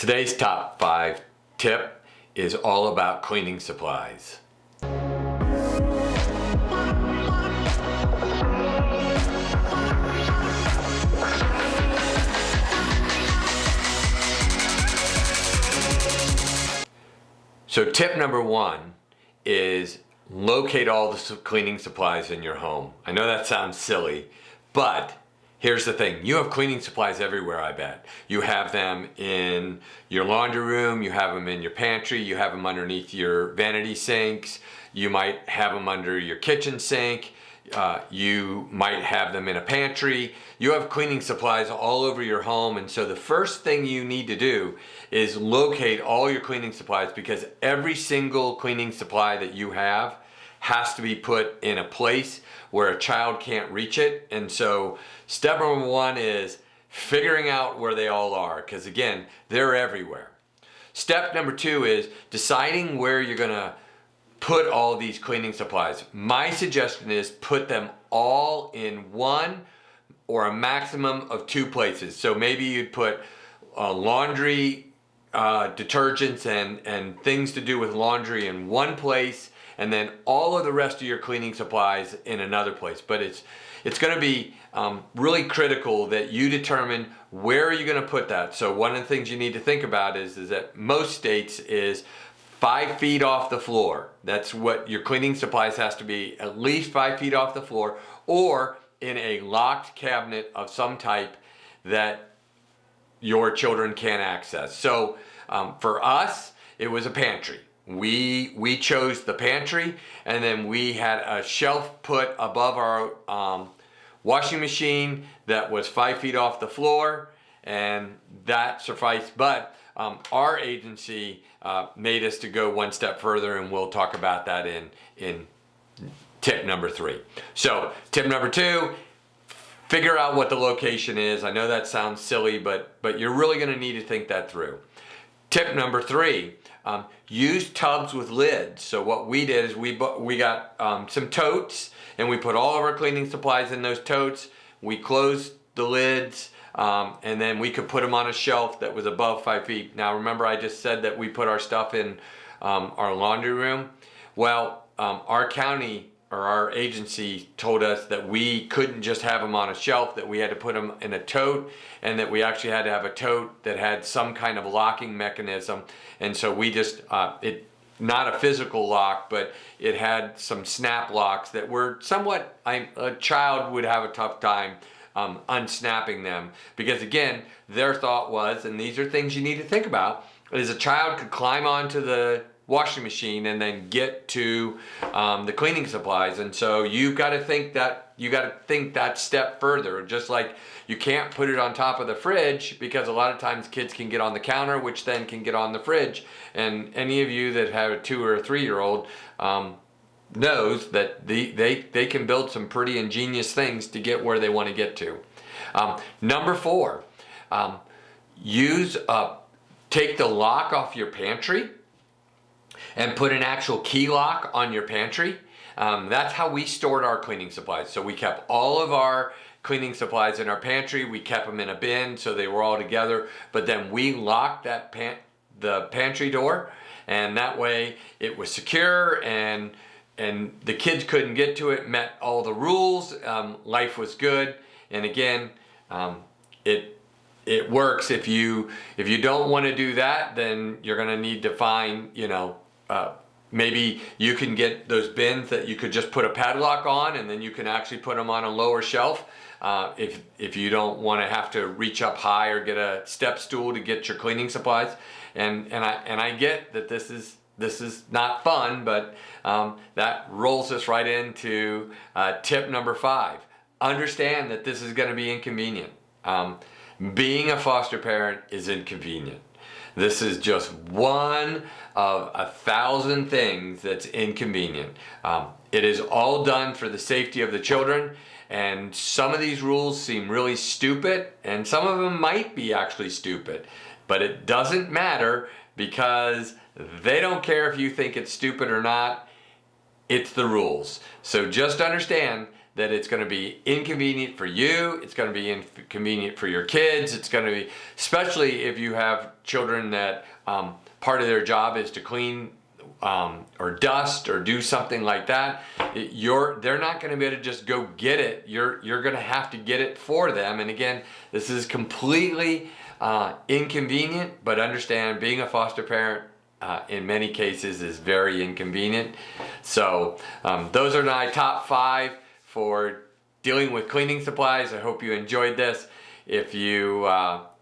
Today's top 5 tip is all about cleaning supplies. So tip number 1 is locate all the cleaning supplies in your home. I know that sounds silly, but here's the thing. You have cleaning supplies everywhere, I bet. You have them in your laundry room, you have them in your pantry, you have them underneath your vanity sinks, you might have them under your kitchen sink, you might have them in a pantry. You have cleaning supplies all over your home, and so the first thing you need to do is locate all your cleaning supplies, because every single cleaning supply that you have has to be put in a place where a child can't reach it. And so step number 1 is figuring out where they all are, because again, they're everywhere. Step number 2 is deciding where you're gonna put all these cleaning supplies. My suggestion is put them all in one or a maximum of 2 places. So maybe you'd put laundry detergents and things to do with laundry in one place, and then all of the rest of your cleaning supplies in another place. But it's going to be really critical that you determine where are you going to put that. So one of the things you need to think about is that most states is 5 feet off the floor. That's what your cleaning supplies has to be, at least 5 feet off the floor, or in a locked cabinet of some type that your children can't access. So for us, it was a pantry. We chose the pantry, and then we had a shelf put above our washing machine that was 5 feet off the floor, and that sufficed. But our agency made us to go one step further, and we'll talk about that in tip number 3. So tip number 2, figure out what the location is. I know that sounds silly, but you're really going to need to think that through. Tip number 3, use tubs with lids. So what we did is we got some totes, and we put all of our cleaning supplies in those totes. We closed the lids, and then we could put them on a shelf that was above 5 feet. Now remember, I just said that we put our stuff in our laundry room. Well, our county or our agency told us that we couldn't just have them on a shelf, that we had to put them in a tote, and that we actually had to have a tote that had some kind of locking mechanism. And so we just, not a physical lock, but it had some snap locks that were somewhat, a child would have a tough time unsnapping them, because again, their thought was, and these are things you need to think about, is a child could climb onto the washing machine and then get to the cleaning supplies. And so you've got to think that step further. Just like you can't put it on top of the fridge, because a lot of times kids can get on the counter, which then can get on the fridge. And any of you that have a 2 or a 3-year-old knows that they can build some pretty ingenious things to get where they want to get to. Number 4, take the lock off your pantry and put an actual key lock on your pantry. That's how we stored our cleaning supplies. So we kept all of our cleaning supplies in our pantry. We kept them in a bin so they were all together, but then we locked the pantry door, and that way it was secure, and the kids couldn't get to it, met all the rules, life was good. And again, it works. If you don't want to do that, then you're going to need to find, maybe you can get those bins that you could just put a padlock on, and then you can actually put them on a lower shelf. If you don't want to have to reach up high or get a step stool to get your cleaning supplies. And I get that this is not fun, but that rolls us right into tip number 5. Understand that this is going to be inconvenient. Being a foster parent is inconvenient. This is just one of 1,000 things that's inconvenient. It is all done for the safety of the children, and some of these rules seem really stupid, and some of them might be actually stupid, but it doesn't matter, because they don't care if you think it's stupid or not. It's the rules. So just understand that it's going to be inconvenient for you, it's going to be inconvenient for your kids, it's going to be, especially if you have children that part of their job is to clean or dust or do something like that. They're not going to be able to just go get it. You're going to have to get it for them. And again, this is completely inconvenient, but understand being a foster parent in many cases is very inconvenient. So those are my top 5 for dealing with cleaning supplies. I hope you enjoyed this. If you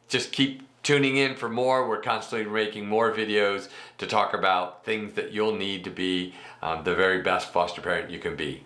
just keep tuning in for more, we're constantly making more videos to talk about things that you'll need to be the very best foster parent you can be.